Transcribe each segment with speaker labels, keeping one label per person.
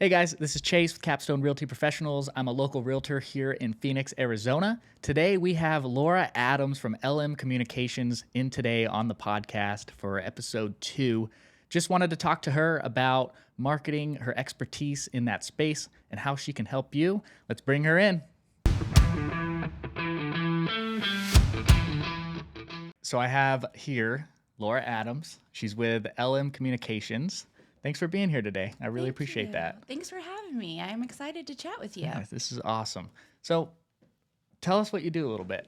Speaker 1: Hey guys, this is Chase with Capstone Realty Professionals. I'm a local realtor here in Phoenix, Arizona. Today we have Laura Adams from LM Communications in today on the podcast for episode 2. Just wanted to talk to her about marketing, her expertise in that space, and how she can help you. Let's bring her in. So I have here Laura Adams. She's with LM Communications. Thanks for being here today. I really appreciate that.
Speaker 2: Thanks for having me. I'm excited to chat with you.
Speaker 1: Yeah, this is awesome. So tell us what you do a little bit.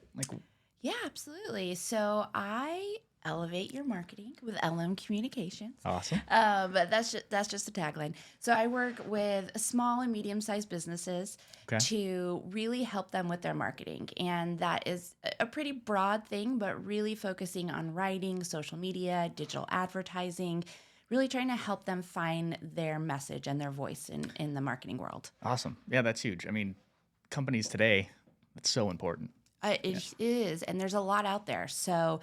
Speaker 2: Yeah, absolutely. So I elevate your marketing with LM Communications.
Speaker 1: Awesome.
Speaker 2: But that's just a tagline. So I work with small and medium-sized businesses to really help them with their marketing. And that is a pretty broad thing, but really focusing on writing, social media, digital advertising, really trying to help them find their message and their voice in the marketing world.
Speaker 1: Awesome. Yeah, that's huge. I mean, companies today, it's so important.
Speaker 2: It is, and there's a lot out there. So,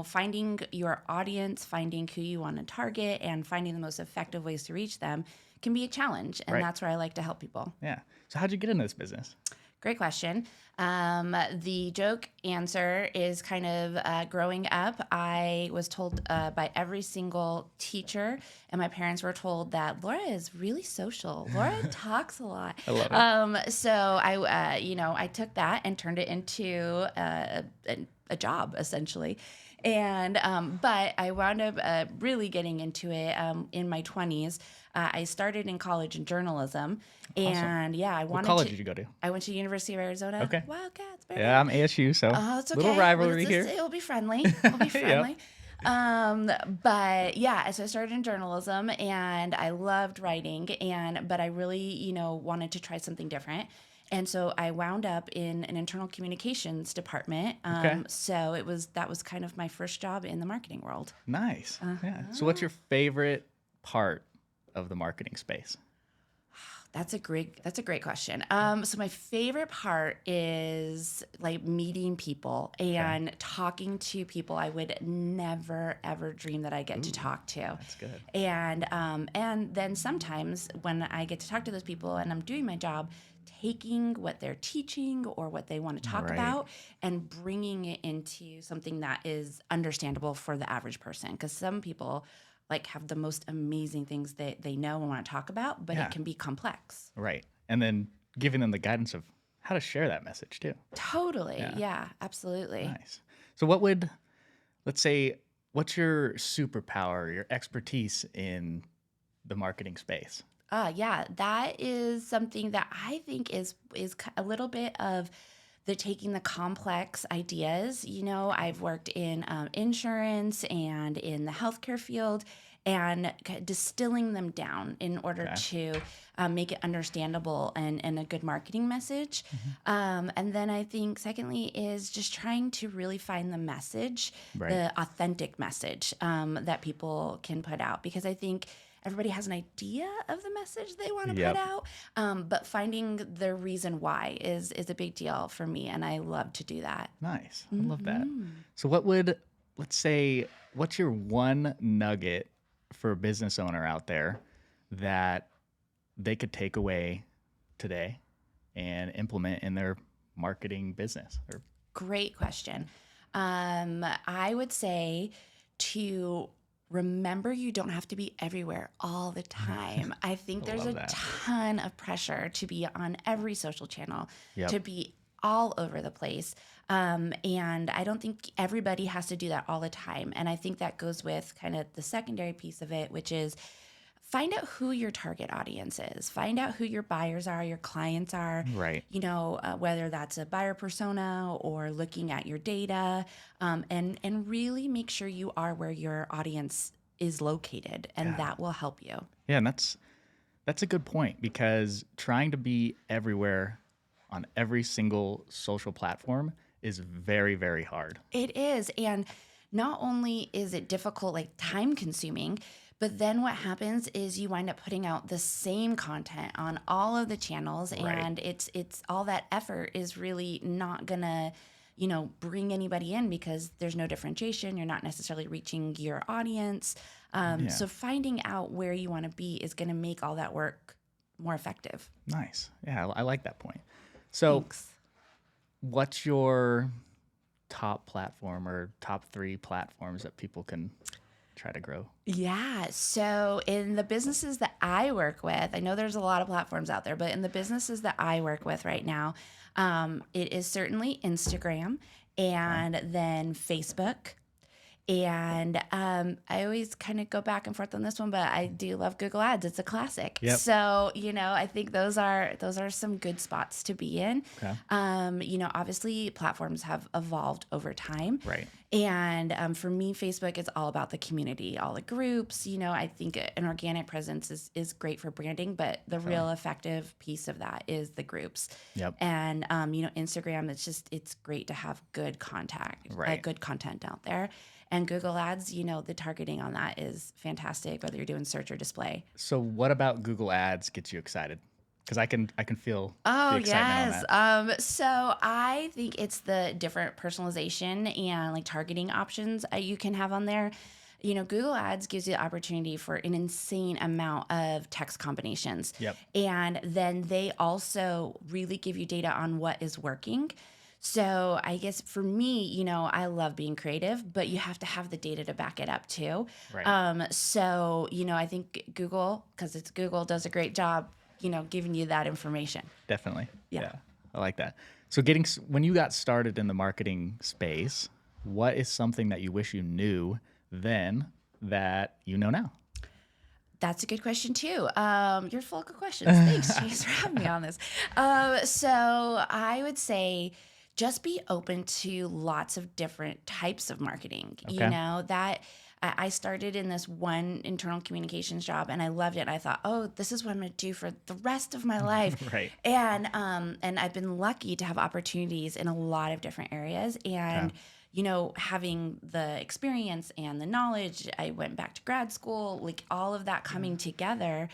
Speaker 2: finding your audience, finding who you want to target, and finding the most effective ways to reach them can be a challenge, and that's where I like to help people.
Speaker 1: Yeah. So how'd you get into this business?
Speaker 2: Great question. The joke answer is kind of growing up, I was told by every single teacher, and my parents were told that Laura is really social. Laura talks a lot.
Speaker 1: I love
Speaker 2: it. So I took that and turned it into a job, essentially. And but I wound up really getting into it in my 20s. I started in college in journalism, and I wanted.
Speaker 1: What college did you go to?
Speaker 2: I went to University of Arizona.
Speaker 1: Okay.
Speaker 2: Wildcats, baby.
Speaker 1: Yeah, I'm ASU, so
Speaker 2: it's okay.
Speaker 1: little rivalry here.
Speaker 2: It'll be friendly. It'll be friendly. But yeah, so I started in journalism, and I loved writing, but I really, wanted to try something different. And so I wound up in an internal communications department. So that was kind of my first job in the marketing world.
Speaker 1: Nice. Yeah. So what's your favorite part of the marketing space?
Speaker 2: That's a great question. So my favorite part is like meeting people and talking to people I would never ever dream that I get to talk to.
Speaker 1: That's good.
Speaker 2: And then sometimes when I get to talk to those people and I'm doing my job, taking what they're teaching or what they want to talk about and bringing it into something that is understandable for the average person. Because some people have the most amazing things that they know and want to talk about, but it can be complex.
Speaker 1: Right. And then giving them the guidance of how to share that message too.
Speaker 2: Totally. Yeah, absolutely.
Speaker 1: Nice. So let's say, what's your superpower, your expertise in the marketing space?
Speaker 2: Yeah, that is something that I think is a little bit of taking the complex ideas. I've worked in insurance and in the healthcare field and distilling them down in order to make it understandable and a good marketing message. And then I think secondly is just trying to really find the message, the authentic message that people can put out, because I think everybody has an idea of the message they want to put out, but finding the reason why is a big deal for me, and I love to do that.
Speaker 1: Nice. I love that. So what's your one nugget for a business owner out there that they could take away today and implement in their marketing business?
Speaker 2: Great question. I would say to remember, you don't have to be everywhere all the time. I think there's a ton of pressure to be on every social channel, to be all over the place. And I don't think everybody has to do that all the time. And I think that goes with kind of the secondary piece of it, which is find out who your target audience is. Find out who your buyers are, your clients are.
Speaker 1: Right.
Speaker 2: Whether that's a buyer persona or looking at your data, and really make sure you are where your audience is located, and that will help you.
Speaker 1: Yeah, and that's a good point, because trying to be everywhere on every single social platform is very, very hard.
Speaker 2: It is, and not only is it difficult, time consuming, but then what happens is you wind up putting out the same content on all of the channels, and it's all that effort is really not gonna, bring anybody in, because there's no differentiation. You're not necessarily reaching your audience. So finding out where you want to be is gonna make all that work more effective.
Speaker 1: Nice. Yeah, I like that point. So,
Speaker 2: Thanks.
Speaker 1: what's your top platform or top 3 platforms that people can try to grow?
Speaker 2: Yeah. So in the businesses that I work with, I know there's a lot of platforms out there, but in the businesses that I work with right now, it is certainly Instagram
Speaker 1: Okay.
Speaker 2: and then Facebook. And I always kind of go back and forth on this one, but I do love Google Ads. It's a classic.
Speaker 1: Yep.
Speaker 2: So, I think those are some good spots to be in.
Speaker 1: Okay.
Speaker 2: Obviously platforms have evolved over time.
Speaker 1: Right.
Speaker 2: And for me, Facebook is all about the community, all the groups. I think an organic presence is great for branding, but the real effective piece of that is the groups.
Speaker 1: Yep.
Speaker 2: And Instagram, it's great to have good
Speaker 1: Right.
Speaker 2: good content out there. And Google Ads, the targeting on that is fantastic, whether you're doing search or display.
Speaker 1: So, what about Google Ads gets you excited? Because I can feel the
Speaker 2: Oh,
Speaker 1: excitement on
Speaker 2: yes.
Speaker 1: that.
Speaker 2: So I think it's the different personalization and like targeting options you can have on there. Google Ads gives you the opportunity for an insane amount of text combinations.
Speaker 1: Yep.
Speaker 2: And then they also really give you data on what is working. So I guess for me, I love being creative, but you have to have the data to back it up too.
Speaker 1: Right.
Speaker 2: I think Google, because it's Google, does a great job, giving you that information.
Speaker 1: Definitely.
Speaker 2: Yeah.
Speaker 1: I like that. So, when you got started in the marketing space, what is something that you wish you knew then that you know now?
Speaker 2: That's a good question too. You're full of good questions. Thanks, Chase, for having me on this. So I would say just be open to lots of different types of marketing.
Speaker 1: Okay.
Speaker 2: That I started in this one internal communications job and I loved it. I thought, oh, this is what I'm going to do for the rest of my life.
Speaker 1: Right.
Speaker 2: And I've been lucky to have opportunities in a lot of different areas. And having the experience and the knowledge, I went back to grad school, like all of that coming together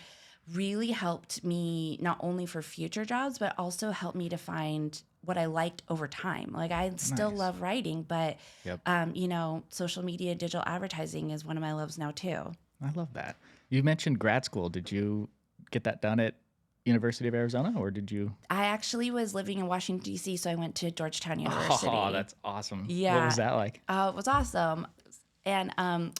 Speaker 2: really helped me not only for future jobs, but also helped me to find what I liked over time. Like I still
Speaker 1: Nice.
Speaker 2: love writing, but,
Speaker 1: Yep.
Speaker 2: social media, digital advertising is one of my loves now too.
Speaker 1: I love that. You mentioned grad school. Did you get that done at University of Arizona, or did you?
Speaker 2: I actually was living in Washington, D.C., so I went to Georgetown University.
Speaker 1: Oh, that's awesome. What
Speaker 2: Yeah.
Speaker 1: was that like?
Speaker 2: It was awesome. And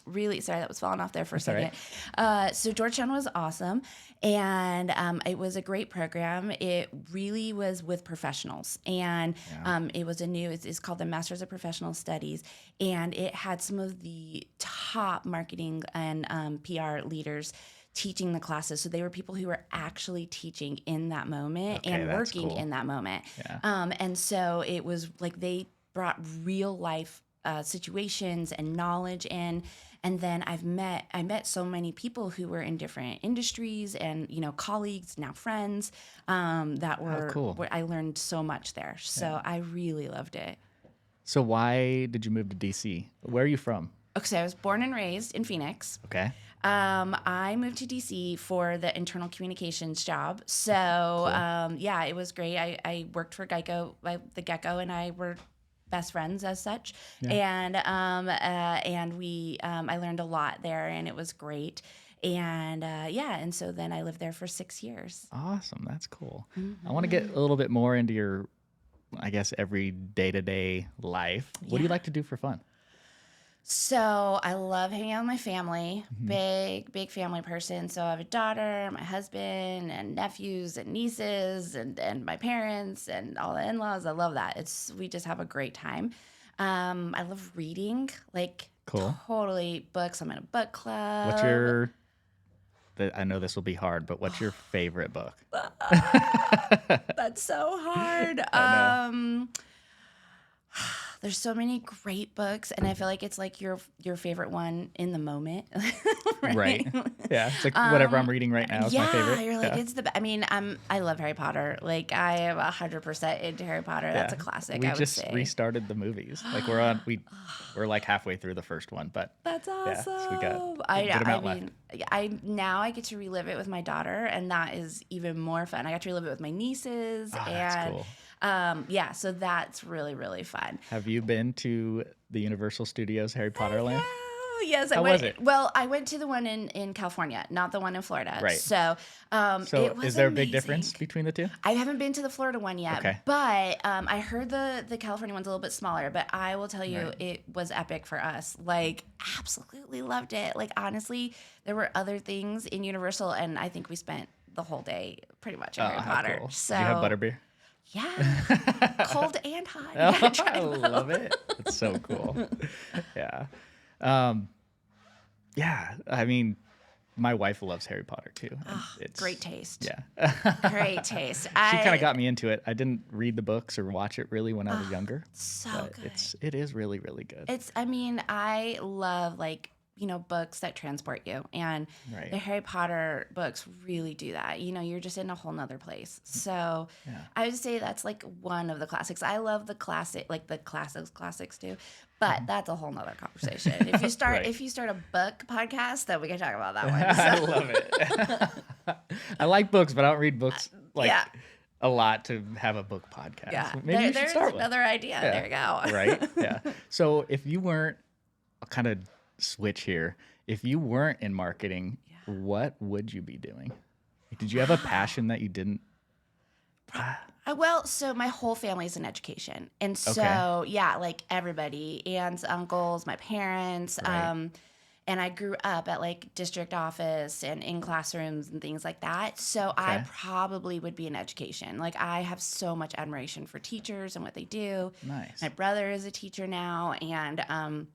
Speaker 2: really, sorry, that was falling off there for a
Speaker 1: That's all
Speaker 2: second. So Georgetown was awesome. And it was a great program. It really was with professionals. And
Speaker 1: Yeah.
Speaker 2: it was it's called the Masters of Professional Studies. And it had some of the top marketing and PR leaders teaching the classes. So they were people who were actually teaching in that moment
Speaker 1: Okay,
Speaker 2: and
Speaker 1: that's
Speaker 2: working
Speaker 1: cool.
Speaker 2: in that moment.
Speaker 1: Yeah.
Speaker 2: And so it was like they brought real life situations and knowledge in. And then I met so many people who were in different industries and, colleagues, now friends, that were,
Speaker 1: cool.
Speaker 2: I learned so much there. So I really loved it.
Speaker 1: So why did you move to DC? Where are you from?
Speaker 2: Okay, so I was born and raised in Phoenix.
Speaker 1: Okay.
Speaker 2: I moved to DC for the internal communications job. So,
Speaker 1: Cool.
Speaker 2: it was great. I worked for Geico, the Gecko, and I were best friends as such.
Speaker 1: Yeah.
Speaker 2: And we, I learned a lot there, and it was great. And so then I lived there for 6 years.
Speaker 1: Awesome. That's cool. I want to get a little bit more into your, I guess, every day-to-day life. What do you
Speaker 2: Yeah.
Speaker 1: like to do for fun?
Speaker 2: So I love hanging out with my family. Big family person. So I have a daughter, my husband, and nephews and nieces, and my parents and all the in-laws. I love that. We just have a great time. I love reading, like
Speaker 1: Cool.
Speaker 2: totally books. I'm in a book club.
Speaker 1: What's your, I know this will be hard, but what's your favorite book?
Speaker 2: That's so hard.
Speaker 1: I know.
Speaker 2: There's so many great books, and I feel like it's like your favorite one in the moment,
Speaker 1: Right. Yeah. It's like whatever I'm reading right now is my favorite.
Speaker 2: You're like
Speaker 1: Yeah.
Speaker 2: it's the. I mean, I love Harry Potter. Like I am 100% into Harry Potter. That's a
Speaker 1: Yeah.
Speaker 2: classic.
Speaker 1: We
Speaker 2: I would
Speaker 1: just
Speaker 2: say.
Speaker 1: restarted the movies. Like we're like halfway through the first one, but
Speaker 2: That's
Speaker 1: yeah,
Speaker 2: awesome.
Speaker 1: so we got a good
Speaker 2: I
Speaker 1: amount left.
Speaker 2: mean, I get to relive it with my daughter, and that is even more fun. I got to relive it with my nieces,
Speaker 1: Oh, that's
Speaker 2: and
Speaker 1: cool.
Speaker 2: so that's really really fun.
Speaker 1: Have you been to the Universal Studios Harry Potter land?
Speaker 2: Yeah. Yes, I
Speaker 1: How
Speaker 2: went.
Speaker 1: was it?
Speaker 2: Well, I went to the one in California, not the one in Florida.
Speaker 1: Right.
Speaker 2: So
Speaker 1: So
Speaker 2: it
Speaker 1: is
Speaker 2: was
Speaker 1: there a big difference
Speaker 2: amazing.
Speaker 1: between the two?
Speaker 2: I haven't been to the Florida one yet,
Speaker 1: Okay.
Speaker 2: but I heard the California one's a little bit smaller. But I will tell you,
Speaker 1: Right.
Speaker 2: it was epic for us. Like, absolutely loved it. Like, honestly, there were other things in Universal, and I think we spent the whole day pretty much in
Speaker 1: Oh,
Speaker 2: Harry
Speaker 1: how
Speaker 2: Potter.
Speaker 1: cool. Did you have
Speaker 2: So
Speaker 1: butterbeer?
Speaker 2: yeah, cold and hot. You
Speaker 1: Oh,
Speaker 2: gotta try
Speaker 1: I love
Speaker 2: both.
Speaker 1: it. That's so cool. Yeah. Um, yeah. I mean, my wife loves Harry Potter too, and
Speaker 2: Oh, great
Speaker 1: it's
Speaker 2: taste.
Speaker 1: yeah.
Speaker 2: Great taste.
Speaker 1: She kind of
Speaker 2: I
Speaker 1: got me into it. I didn't read the books or watch it really when I was
Speaker 2: oh,
Speaker 1: younger,
Speaker 2: so
Speaker 1: but
Speaker 2: good.
Speaker 1: it is really really good.
Speaker 2: I mean, I love like, books that transport you. And the
Speaker 1: Right.
Speaker 2: Harry Potter books really do that. You're just in a whole nother place. So
Speaker 1: Yeah.
Speaker 2: I would say that's like one of the classics. I love the classic, like the classics too. But
Speaker 1: Mhm.
Speaker 2: that's a whole nother conversation. If you start
Speaker 1: Right.
Speaker 2: if you start a book podcast, then we can talk about that one.
Speaker 1: I love it. I like books, but I don't read books like
Speaker 2: Yeah.
Speaker 1: a lot to have a book podcast.
Speaker 2: Yeah.
Speaker 1: Maybe you should
Speaker 2: There's
Speaker 1: start one.
Speaker 2: another idea.
Speaker 1: Yeah.
Speaker 2: There you
Speaker 1: Right. Yeah.
Speaker 2: go.
Speaker 1: So if you weren't, I'll kind of switch here. If you weren't in marketing,
Speaker 2: Yeah.
Speaker 1: what would you be doing? Like, did you have a
Speaker 2: Wow.
Speaker 1: passion that you didn't? Ah,
Speaker 2: Well, so my whole family's in education. And
Speaker 1: okay.
Speaker 2: so, yeah, like everybody, aunts, uncles, my parents.
Speaker 1: Right.
Speaker 2: And I grew up at like district office and in classrooms and things like that. So I
Speaker 1: Okay.
Speaker 2: probably would be in education. Like I have so much admiration for teachers and what they do. My
Speaker 1: Nice.
Speaker 2: brother is a teacher now, and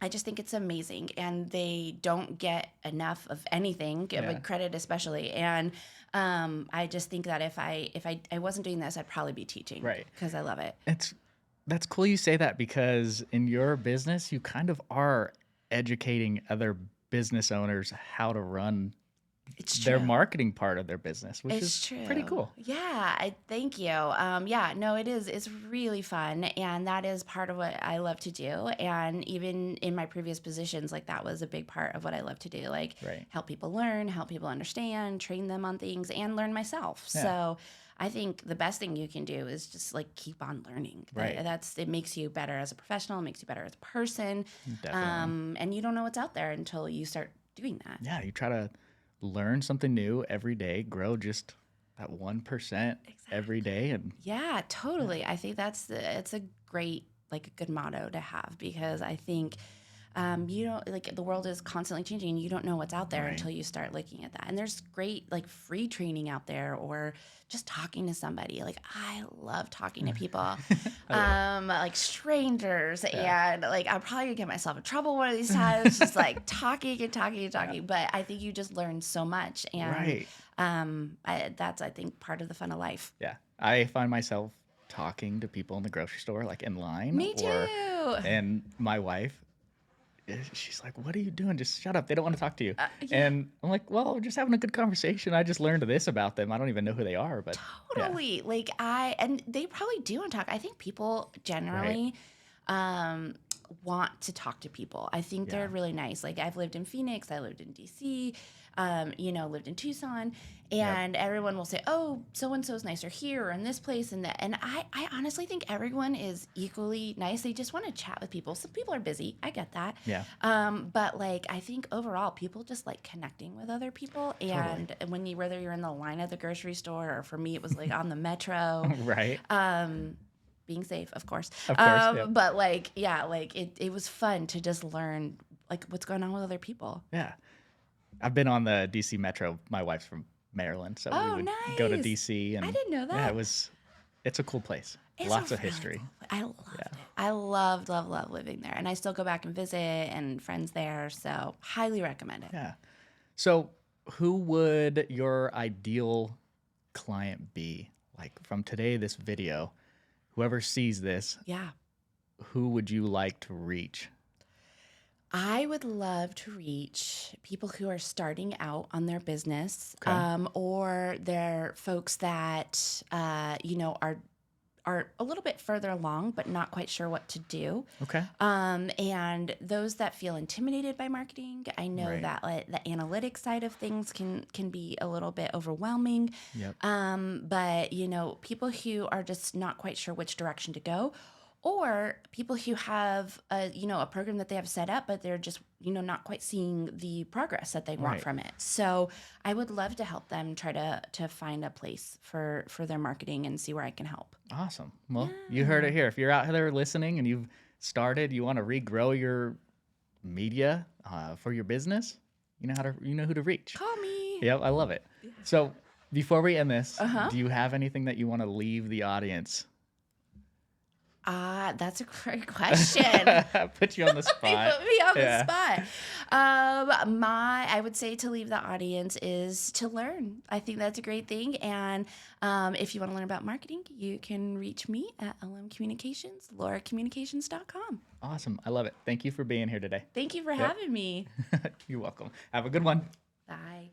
Speaker 2: I just think it's amazing, and they don't get enough of anything,
Speaker 1: Yeah.
Speaker 2: but credit especially. And I just think that if I wasn't doing this, I'd probably be teaching
Speaker 1: Right.
Speaker 2: because I love it.
Speaker 1: It's that's cool you say that because in your business, you kind of are educating other business owners how to run
Speaker 2: It's
Speaker 1: their
Speaker 2: true.
Speaker 1: marketing part of their business, which is
Speaker 2: It's
Speaker 1: pretty
Speaker 2: true.
Speaker 1: cool.
Speaker 2: Yeah, I thank you. Yeah, no, it is. It's really fun, and that is part of what I love to do. And even in my previous positions, like that was a big part of what I love to do. Like
Speaker 1: Right.
Speaker 2: help people learn, help people understand, train them on things, and learn myself.
Speaker 1: Yeah.
Speaker 2: So I think the best thing you can do is just like keep on learning.
Speaker 1: Right.
Speaker 2: It makes you better as a professional, it makes you better as a person,
Speaker 1: Definitely.
Speaker 2: and you don't know what's out there until you start doing that.
Speaker 1: Yeah, you try to learn something new every day, grow just that 1% every
Speaker 2: Exactly.
Speaker 1: day. And
Speaker 2: Yeah,
Speaker 1: yeah,
Speaker 2: totally. I think it's a great, like a good motto to have, because I think you don't like the world is constantly changing, and you don't know what's out there
Speaker 1: right.
Speaker 2: until you start looking at that. And there's great like free training out there, or just talking to somebody. Like I love talking to people,
Speaker 1: I love it.
Speaker 2: like strangers,
Speaker 1: Yeah.
Speaker 2: and like I'm probably gonna get myself in trouble one of these times, just like talking and talking and
Speaker 1: Yeah.
Speaker 2: talking. But I think you just learn so much, and
Speaker 1: Right.
Speaker 2: that's I think part of the fun of life.
Speaker 1: Yeah. I find myself talking to people in the grocery store, like in line,
Speaker 2: Me too.
Speaker 1: and my wife, she's like, "What are you doing? Just shut up. They don't want to talk to you."
Speaker 2: Yeah,
Speaker 1: And I'm like, "Well, we're just having a good conversation. I just learned this about them. I don't even know who they are, but yeah,
Speaker 2: totally. Like and they probably do want to talk. I think people
Speaker 1: right.
Speaker 2: generally um want to talk to people. I think they're
Speaker 1: Yeah.
Speaker 2: really nice. Like I've lived in Phoenix, I lived in DC, lived in Tucson,
Speaker 1: Yep.
Speaker 2: and everyone will say, "Oh, so and so's nicer here or in this place and that." And I honestly think everyone is equally nice. They just want to chat with people. Some people are busy. I get that.
Speaker 1: Yeah.
Speaker 2: But like I think overall people just like connecting with other people.
Speaker 1: Totally.
Speaker 2: And whether you're in the line at the grocery store, or for me it was like on the metro,
Speaker 1: Right.
Speaker 2: being safe, of course.
Speaker 1: Of course. Yep.
Speaker 2: But like, yeah, like it was fun to just learn like what's going on with other people.
Speaker 1: Yeah. I've been on the DC Metro. My wife's from Maryland, so we
Speaker 2: Oh,
Speaker 1: would go to
Speaker 2: nice.
Speaker 1: DC
Speaker 2: I
Speaker 1: and
Speaker 2: didn't know
Speaker 1: yeah,
Speaker 2: that.
Speaker 1: it's a cool place.
Speaker 2: It's
Speaker 1: Lots
Speaker 2: a
Speaker 1: of
Speaker 2: really
Speaker 1: history.
Speaker 2: cool. I loved
Speaker 1: Yeah.
Speaker 2: it. I loved, love, love living there, and I still go back and visit and friends there. So highly recommend it.
Speaker 1: Yeah. So, who would your ideal client be? Like from today, this video, whoever sees this,
Speaker 2: Yeah.
Speaker 1: who would you like to reach?
Speaker 2: I would love to reach people who are starting out on their business,
Speaker 1: Okay.
Speaker 2: or they're folks that are a little bit further along but not quite sure what to do.
Speaker 1: Okay.
Speaker 2: And those that feel intimidated by marketing. I know
Speaker 1: Right.
Speaker 2: that like, the analytics side of things can be a little bit overwhelming.
Speaker 1: Yep.
Speaker 2: But people who are just not quite sure which direction to go, or people who have a program that they have set up, but they're just not quite seeing the progress that they want
Speaker 1: Right.
Speaker 2: from it. So I would love to help them try to find a place for their marketing and see where I can help.
Speaker 1: Awesome. Well, you heard
Speaker 2: Yeah.
Speaker 1: it here. If you're out there listening and you've started, you want to regrow your media for your business, you know who to reach.
Speaker 2: Call me.
Speaker 1: Yep, I love it. So before we end this,
Speaker 2: Uh-huh.
Speaker 1: do you have anything that you want to leave the audience?
Speaker 2: That's a great question.
Speaker 1: Put you on the
Speaker 2: You
Speaker 1: spot.
Speaker 2: put me on the
Speaker 1: Yeah.
Speaker 2: spot. I would say to leave the audience is to learn. I think that's a great thing. And if you want to learn about marketing, you can reach me at LM Communications, lauracommunications.com.
Speaker 1: Awesome. I love it. Thank you for being here today.
Speaker 2: Thank you for
Speaker 1: Yep.
Speaker 2: having me.
Speaker 1: You're welcome. Have a good one.
Speaker 2: Bye.